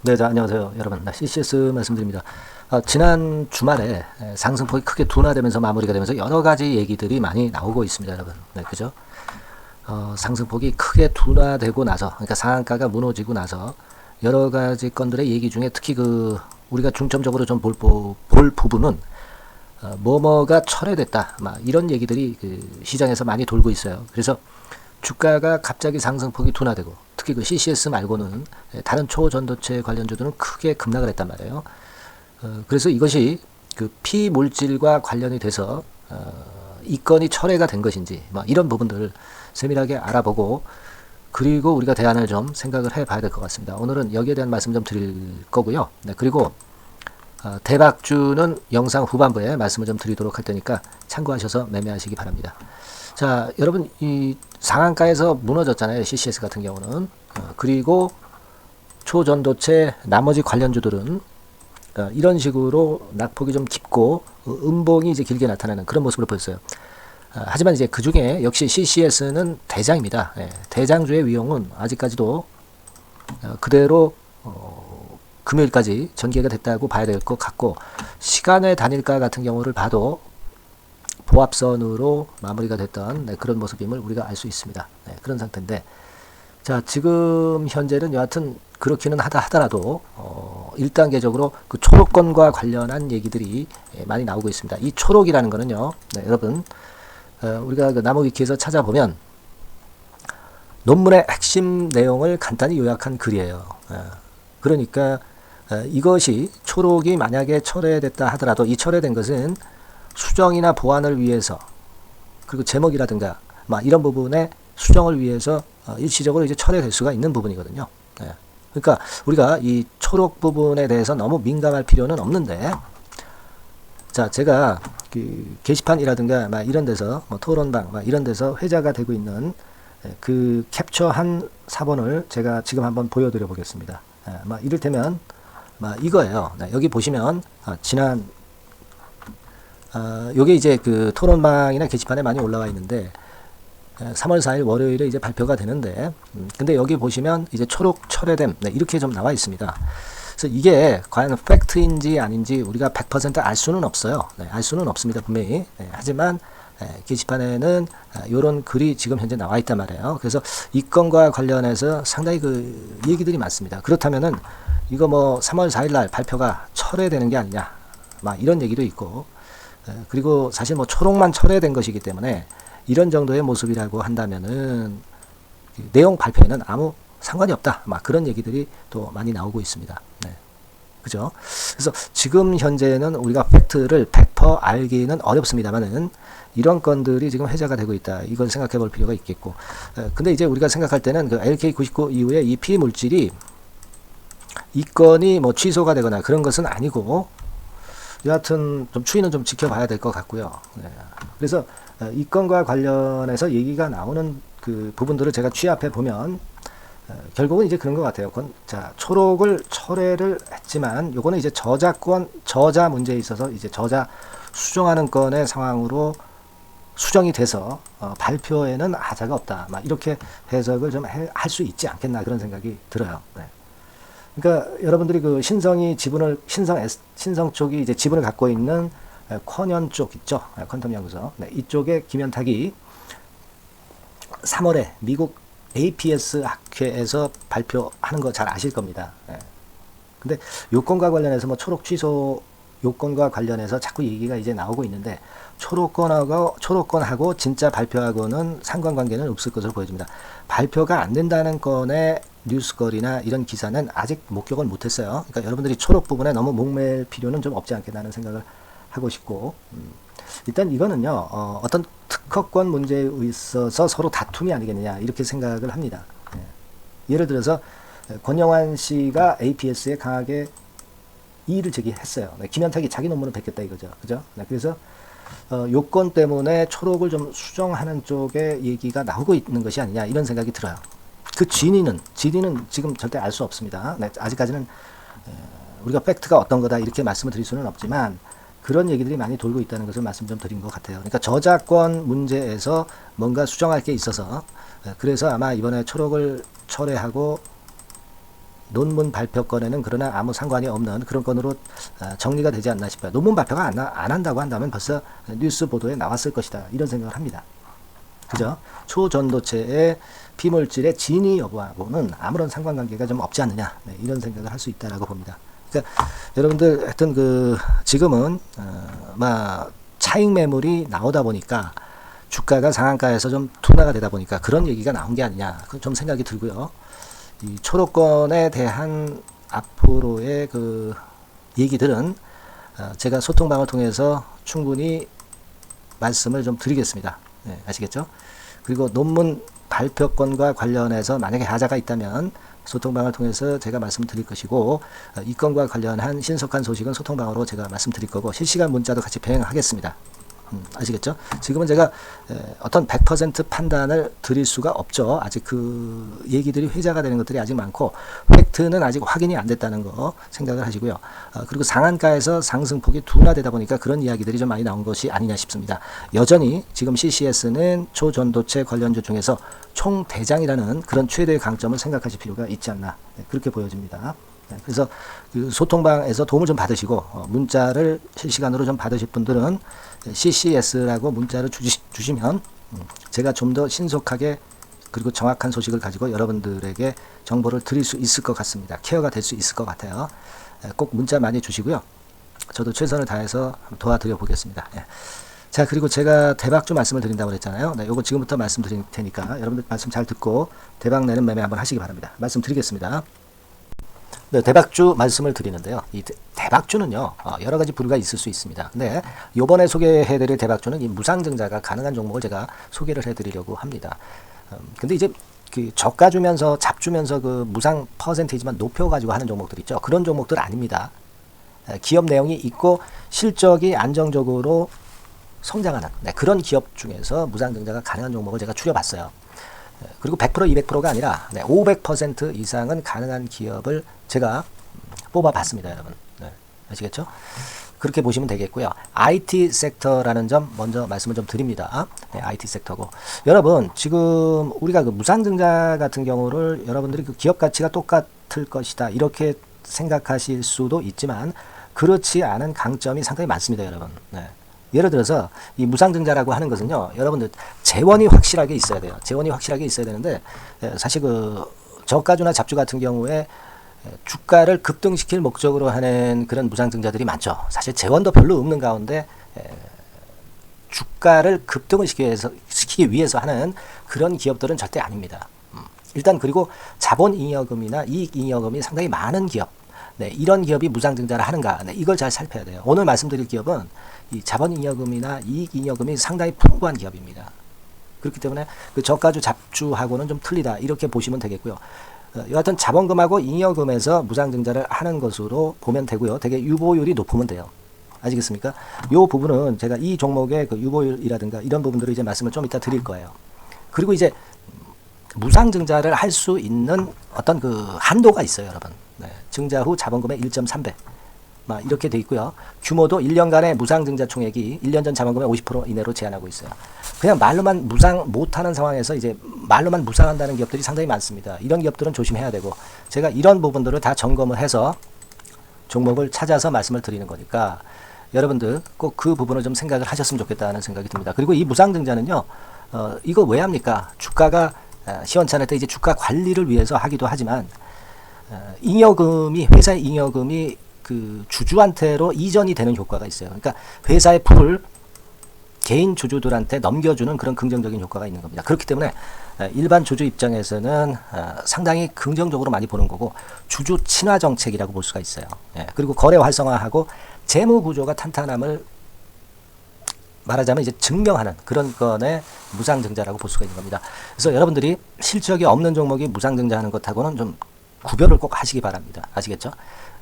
네, 안녕하세요, 여러분. CCS 말씀드립니다. 지난 주말에 상승폭이 크게 둔화되면서 마무리가 되면서 여러 가지 얘기들이 많이 나오고 있습니다, 여러분. 네, 그죠? 상승폭이 크게 둔화되고 나서, 그러니까 상한가가 무너지고 나서 여러 가지 건들의 얘기 중에 특히 우리가 중점적으로 좀 볼 부분은 뭐뭐가 철회됐다, 막 이런 얘기들이 시장에서 많이 돌고 있어요. 그래서 주가가 갑자기 상승폭이 둔화되고 특히 CCS 말고는 다른 초전도체 관련주들은 크게 급락을 했단 말이에요. 그래서 이것이 피물질과 관련이 돼서 이 건이 철회가 된 것인지 이런 부분들을 세밀하게 알아보고 그리고 우리가 대안을 좀 생각을 해봐야 될 것 같습니다. 오늘은 여기에 대한 말씀 좀 드릴 거고요. 네, 그리고 대박주는 영상 후반부에 말씀을 좀 드리도록 할 테니까 참고하셔서 매매하시기 바랍니다. 자, 여러분 이 상한가에서 무너졌잖아요. CCS 같은 경우는. 그리고 초전도체 나머지 관련주들은 이런 식으로 낙폭이 좀 깊고 음봉이 이제 길게 나타나는 그런 모습을 보였어요. 하지만 이제 그 중에 역시 CCS는 대장입니다. 대장주의 위용은 아직까지도 그대로 금요일까지 전개가 됐다고 봐야 될 것 같고 시간의 단일가 같은 경우를 봐도 보합선으로 마무리가 됐던 그런 모습임을 우리가 알 수 있습니다. 그런 상태인데 자 지금 현재는 여하튼 그렇기는 하더라도 1단계적으로 그 초록권과 관련한 얘기들이 많이 나오고 있습니다. 이 초록이라는 거는요, 여러분 우리가 나무위키에서 찾아보면 논문의 핵심 내용을 간단히 요약한 글이에요. 그러니까 이것이 초록이 만약에 철회됐다 하더라도 이 철회된 것은 수정이나 보완을 위해서 그리고 제목이라든가 이런 부분에 수정을 위해서 일시적으로 이제 철회될 수가 있는 부분이거든요. 그러니까 우리가 이 초록 부분에 대해서 너무 민감할 필요는 없는데 자 제가 게시판이라든가 이런 데서 토론방 이런 데서 회자가 되고 있는 그 캡처한 사본을 제가 지금 한번 보여드려 보겠습니다. 이를테면 이거예요. 여기 보시면 지난 요게 이제 그 토론방이나 게시판에 많이 올라와 있는데 3월 4일 월요일에 이제 발표가 되는데 근데 여기 보시면 이제 초록 철회됨 이렇게 좀 나와 있습니다. 그래서 이게 과연 팩트인지 아닌지 우리가 100% 알 수는 없어요. 알 수는 없습니다, 분명히. 하지만 게시판에는 이런 글이 지금 현재 나와 있단 말이에요. 그래서 이 건과 관련해서 상당히 그 얘기들이 많습니다. 그렇다면은 이거 3월 4일 날 발표가 철회되는 게 아니냐, 이런 얘기도 있고, 그리고 사실 초록만 철회된 것이기 때문에 이런 정도의 모습이라고 한다면은 내용 발표에는 아무 상관이 없다. 그런 얘기들이 또 많이 나오고 있습니다. 그죠? 그래서 지금 현재는 우리가 팩트를 100% 알기는 어렵습니다만은 이런 건들이 지금 회자가 되고 있다. 이걸 생각해 볼 필요가 있겠고. 근데 이제 우리가 생각할 때는 그 LK99 이후에 이 피물질이 이 건이 취소가 되거나 그런 것은 아니고 여하튼 좀 추이는 좀 지켜봐야 될 것 같고요. 그래서 이 건과 관련해서 얘기가 나오는 그 부분들을 제가 취합해 보면 결국은 이제 그런 것 같아요. 자, 초록을 철회를 했지만 요거는 이제 저자 문제에 있어서 이제 저자 수정하는 건의 상황으로 수정이 돼서 발표에는 하자가 없다. 이렇게 해석을 좀 할 수 있지 않겠나 그런 생각이 들어요. 그러니까 여러분들이 그 신성 쪽이 이제 지분을 갖고 있는 쿼년 쪽 있죠. 퀀텀 연구소. 이쪽에 김현탁이 3월에 미국 APS 학회에서 발표하는 거 잘 아실 겁니다. 근데 요건과 관련해서 초록 취소 요건과 관련해서 자꾸 얘기가 이제 나오고 있는데 초록건하고 진짜 발표하고는 상관관계는 없을 것으로 보여집니다. 발표가 안 된다는 건의 뉴스거리나 이런 기사는 아직 목격을 못했어요. 그러니까 여러분들이 초록 부분에 너무 목맬 필요는 좀 없지 않겠다는 생각을 하고 싶고 일단 이거는요 어떤 특허권 문제에 있어서 서로 다툼이 아니겠느냐 이렇게 생각을 합니다. 예를 들어서 권영환 씨가 APS에 강하게 이의를 제기했어요. 김현탁이 자기 논문을 뱉겠다 이거죠. 그죠? 그래서 요건 때문에 초록을 좀 수정하는 쪽에 얘기가 나오고 있는 것이 아니냐 이런 생각이 들어요. 그 진위는 지금 절대 알 수 없습니다. 아직까지는 우리가 팩트가 어떤 거다 이렇게 말씀을 드릴 수는 없지만 그런 얘기들이 많이 돌고 있다는 것을 말씀 좀 드린 것 같아요. 그러니까 저작권 문제에서 뭔가 수정할 게 있어서 그래서 아마 이번에 초록을 철회하고 논문 발표 건에는 그러나 아무 상관이 없는 그런 건으로 정리가 되지 않나 싶어요. 논문 발표가 안 한다고 한다면 벌써 뉴스 보도에 나왔을 것이다. 이런 생각을 합니다. 그죠? 초전도체의 비물질의 진위 여부하고는 아무런 상관관계가 좀 없지 않느냐. 네, 이런 생각을 할 수 있다라고 봅니다. 그러니까 여러분들 하여튼 지금은 차익 매물이 나오다 보니까 주가가 상한가에서 좀 둔화가 되다 보니까 그런 얘기가 나온 게 아니냐. 좀 생각이 들고요. 이 초록권에 대한 앞으로의 얘기들은 제가 소통방을 통해서 충분히 말씀을 좀 드리겠습니다. 네, 아시겠죠? 그리고 논문 발표권과 관련해서 만약에 하자가 있다면 소통방을 통해서 제가 말씀드릴 것이고, 이 건과 관련한 신속한 소식은 소통방으로 제가 말씀드릴 거고, 실시간 문자도 같이 병행하겠습니다. 아시겠죠? 지금은 제가 어떤 100% 판단을 드릴 수가 없죠. 아직 그 얘기들이 회자가 되는 것들이 아직 많고 팩트는 아직 확인이 안 됐다는 거 생각을 하시고요. 그리고 상한가에서 상승폭이 둔화되다 보니까 그런 이야기들이 좀 많이 나온 것이 아니냐 싶습니다. 여전히 지금 CCS는 초전도체 관련주 중에서 총대장이라는 그런 최대의 강점을 생각하실 필요가 있지 않나, 그렇게 보여집니다. 그래서 그 소통방에서 도움을 좀 받으시고 문자를 실시간으로 좀 받으실 분들은 CCS라고 문자를 주시면 제가 좀 더 신속하게 그리고 정확한 소식을 가지고 여러분들에게 정보를 드릴 수 있을 것 같습니다. 케어가 될 수 있을 것 같아요. 꼭 문자 많이 주시고요. 저도 최선을 다해서 도와드려 보겠습니다. 자, 그리고 제가 대박주 말씀을 드린다고 그랬잖아요. 네, 요거 지금부터 말씀드릴 테니까 여러분들 말씀 잘 듣고 대박 내는 매매 한번 하시기 바랍니다. 말씀드리겠습니다. 네, 대박주 말씀을 드리는데요. 이 대박주는요, 여러 가지 부류가 있을 수 있습니다. 근데 요번에 소개해드릴 대박주는 이 무상증자가 가능한 종목을 제가 소개를 해드리려고 합니다. 근데 이제 그 저가 주면서 잡주면서 그 무상 퍼센테이지만 높여가지고 하는 종목들 있죠. 그런 종목들 아닙니다. 기업 내용이 있고 실적이 안정적으로 성장하는 그런 기업 중에서 무상증자가 가능한 종목을 제가 추려봤어요. 그리고 100% 200%가 아니라 500% 이상은 가능한 기업을 제가 뽑아봤습니다, 여러분. 네, 아시겠죠? 그렇게 보시면 되겠고요. IT 섹터라는 점 먼저 말씀을 좀 드립니다. 네, IT 섹터고, 여러분 지금 우리가 그 무상증자 같은 경우를 여러분들이 그 기업 가치가 똑같을 것이다 이렇게 생각하실 수도 있지만 그렇지 않은 강점이 상당히 많습니다, 여러분. 네. 예를 들어서 이 무상증자라고 하는 것은요, 여러분들 재원이 확실하게 있어야 돼요. 재원이 확실하게 있어야 되는데 사실 그 저가주나 잡주 같은 경우에 주가를 급등시킬 목적으로 하는 그런 무상증자들이 많죠. 사실 재원도 별로 없는 가운데 주가를 급등을 시키기 위해서 하는 그런 기업들은 절대 아닙니다. 일단 그리고 자본잉여금이나 이익잉여금이 상당히 많은 기업, 이런 기업이 무상증자를 하는가, 이걸 잘 살펴야 돼요. 오늘 말씀드릴 기업은 이 자본잉여금이나 이익잉여금이 상당히 풍부한 기업입니다. 그렇기 때문에 그 저가주 잡주하고는 좀 틀리다 이렇게 보시면 되겠고요. 여하튼 자본금하고 잉여금에서 무상증자를 하는 것으로 보면 되고요. 되게 유보율이 높으면 돼요. 아시겠습니까? 이 부분은 제가 이 종목의 그 유보율이라든가 이런 부분들을 이제 말씀을 좀 이따 드릴 거예요. 그리고 이제 무상증자를 할 수 있는 어떤 그 한도가 있어요, 여러분. 증자 후 자본금의 1.3배. 이렇게 돼 있고요. 규모도 1년간의 무상증자 총액이 1년 전 자본금의 50% 이내로 제한하고 있어요. 그냥 말로만 무상 못하는 상황에서 이제 말로만 무상한다는 기업들이 상당히 많습니다. 이런 기업들은 조심해야 되고, 제가 이런 부분들을 다 점검을 해서 종목을 찾아서 말씀을 드리는 거니까 여러분들 꼭 그 부분을 좀 생각을 하셨으면 좋겠다는 생각이 듭니다. 그리고 이 무상증자는요, 이거 왜 합니까? 주가가 시원찮을 때 이제 주가 관리를 위해서 하기도 하지만 잉여금이, 회사의 잉여금이 그 주주한테로 이전이 되는 효과가 있어요. 그러니까 회사의 풀을 개인 주주들한테 넘겨주는 그런 긍정적인 효과가 있는 겁니다. 그렇기 때문에 일반 주주 입장에서는 상당히 긍정적으로 많이 보는 거고, 주주 친화 정책이라고 볼 수가 있어요. 그리고 거래 활성화하고 재무 구조가 탄탄함을 말하자면 이제 증명하는 그런 건의 무상증자라고 볼 수가 있는 겁니다. 그래서 여러분들이 실적이 없는 종목이 무상증자하는 것하고는 좀 구별을 꼭 하시기 바랍니다. 아시겠죠?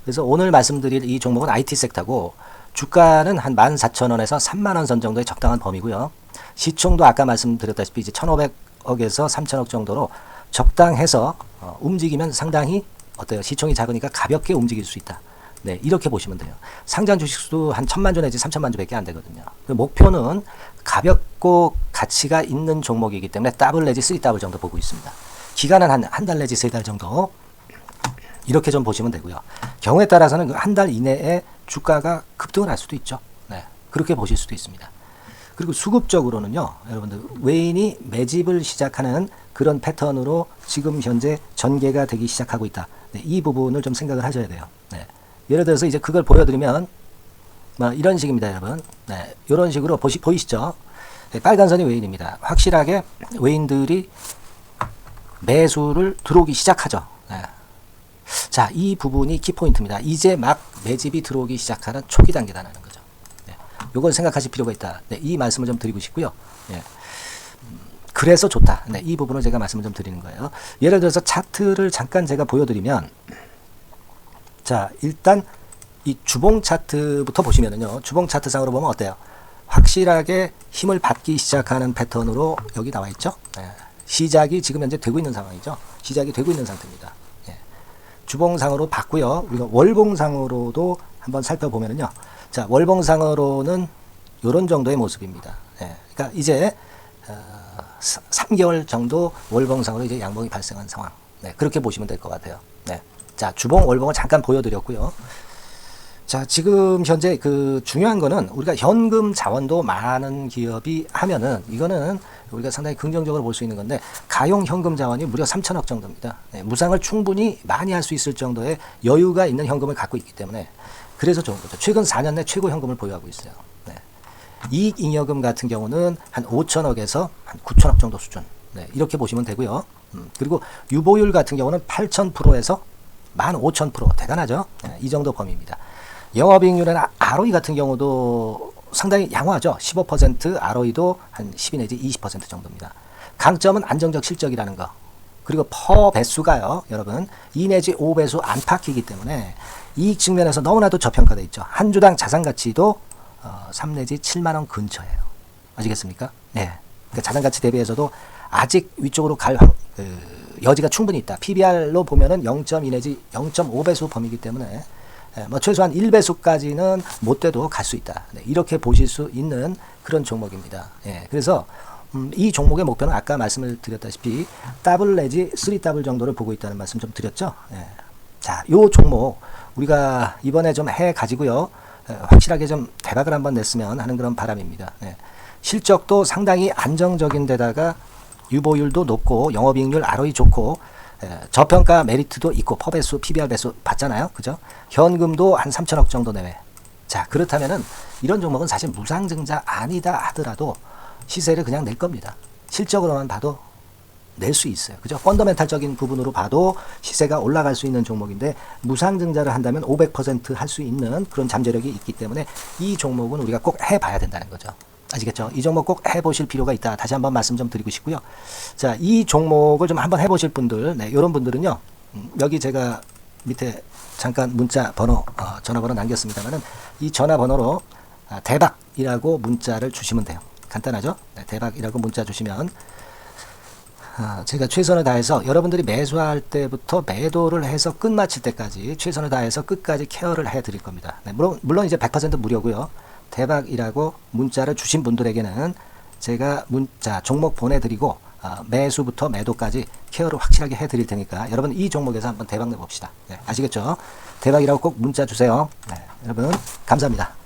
그래서 오늘 말씀드릴 이 종목은 IT 섹터고, 주가는 한 14,000원에서 30,000원 선 정도의 적당한 범위고요. 시총도 아까 말씀드렸다시피 이제 1,500억에서 3,000억 정도로 적당해서 움직이면 상당히 어때요? 시총이 작으니까 가볍게 움직일 수 있다. 이렇게 보시면 돼요. 상장 주식수도 한 1,000만 주 내지 3,000만 주밖에 안 되거든요. 그 목표는 가볍고 가치가 있는 종목이기 때문에 더블 내지 3더블 정도 보고 있습니다. 기간은 한 달 내지 3달 정도. 이렇게 좀 보시면 되고요. 경우에 따라서는 한 달 이내에 주가가 급등을 할 수도 있죠. 네, 그렇게 보실 수도 있습니다. 그리고 수급적으로는요, 여러분들 외인이 매집을 시작하는 그런 패턴으로 지금 현재 전개가 되기 시작하고 있다. 네, 이 부분을 좀 생각을 하셔야 돼요. 네, 예를 들어서 이제 그걸 보여드리면 이런 식입니다, 여러분. 네, 이런 식으로 보이시죠? 네, 빨간 선이 외인입니다. 확실하게 외인들이 매수를 들어오기 시작하죠. 네. 자, 이 부분이 키포인트입니다. 이제 막 매집이 들어오기 시작하는 초기 단계다라는 거죠. 네. 요걸 생각하실 필요가 있다. 네, 이 말씀을 좀 드리고 싶고요. 네. 그래서 좋다. 네, 이 부분을 제가 말씀을 좀 드리는 거예요. 예를 들어서 차트를 잠깐 제가 보여드리면, 자, 일단 이 주봉 차트부터 보시면은요, 주봉 차트상으로 보면 어때요? 확실하게 힘을 받기 시작하는 패턴으로 여기 나와 있죠. 네. 시작이 지금 현재 되고 있는 상황이죠. 시작이 되고 있는 상태입니다. 예. 주봉상으로 봤고요. 우리가 월봉상으로도 한번 살펴보면요. 자, 월봉상으로는 이런 정도의 모습입니다. 예. 그러니까 이제 3개월 정도 월봉상으로 이제 양봉이 발생한 상황. 네, 그렇게 보시면 될 것 같아요. 네. 자, 주봉, 월봉을 잠깐 보여드렸고요. 자, 지금 현재 그 중요한 거는 우리가 현금 자원도 많은 기업이 하면은 이거는 우리가 상당히 긍정적으로 볼 수 있는 건데, 가용 현금 자원이 무려 3천억 정도입니다. 네, 무상을 충분히 많이 할 수 있을 정도의 여유가 있는 현금을 갖고 있기 때문에 그래서 좋은 거죠. 최근 4년 내 최고 현금을 보유하고 있어요. 네. 이익잉여금 같은 경우는 한 5천억에서 한 9천억 정도 수준. 네, 이렇게 보시면 되고요. 그리고 유보율 같은 경우는 8,000%에서 15,000% 대단하죠. 네, 이 정도 범위입니다. 영업이익률은 ROE 같은 경우도 상당히 양호하죠. 15%, ROE도 한 12 내지 20% 정도입니다. 강점은 안정적 실적이라는 거. 그리고 퍼 배수가요, 여러분 2 내지 5배수 안팎이기 때문에 이익 측면에서 너무나도 저평가되어 있죠. 한 주당 자산 가치도 3 내지 7만 원 근처예요. 아시겠습니까? 네. 그러니까 자산 가치 대비해서도 아직 위쪽으로 갈 여지가 충분히 있다. PBR로 보면은 0.2 내지 0.5배수 범위이기 때문에 최소한 1배수까지는 못 돼도 갈 수 있다. 네, 이렇게 보실 수 있는 그런 종목입니다. 예, 그래서 이 종목의 목표는 아까 말씀을 드렸다시피 더블 내지 3더블 정도를 보고 있다는 말씀 좀 드렸죠. 예. 자, 요 종목 우리가 이번에 좀 해 가지고요. 확실하게 좀 대박을 한번 냈으면 하는 그런 바람입니다. 예. 실적도 상당히 안정적인 데다가 유보율도 높고 영업이익률 ROE 좋고 저평가 메리트도 있고 퍼배수, PBR 배수 봤잖아요. 그죠? 현금도 한 3천억 정도 내외. 자, 그렇다면은 이런 종목은 사실 무상증자 아니다 하더라도 시세를 그냥 낼 겁니다. 실적으로만 봐도 낼 수 있어요. 그죠? 펀더멘탈적인 부분으로 봐도 시세가 올라갈 수 있는 종목인데 무상증자를 한다면 500% 할 수 있는 그런 잠재력이 있기 때문에 이 종목은 우리가 꼭 해봐야 된다는 거죠. 아시겠죠? 이 종목 꼭 해보실 필요가 있다. 다시 한번 말씀 좀 드리고 싶고요. 자, 이 종목을 좀 한번 해보실 분들, 네, 이런 분들은요, 여기 제가 밑에 잠깐 문자 번호, 전화번호 남겼습니다만은 이 전화번호로 대박이라고 문자를 주시면 돼요. 간단하죠? 네, 대박이라고 문자 주시면 제가 최선을 다해서 여러분들이 매수할 때부터 매도를 해서 끝마칠 때까지 최선을 다해서 끝까지 케어를 해드릴 겁니다. 네, 물론 이제 100% 무료고요. 대박이라고 문자를 주신 분들에게는 제가 문자 종목 보내드리고 매수부터 매도까지 케어를 확실하게 해드릴 테니까 여러분 이 종목에서 한번 대박 내봅시다. 네, 아시겠죠? 대박이라고 꼭 문자 주세요. 네, 여러분 감사합니다.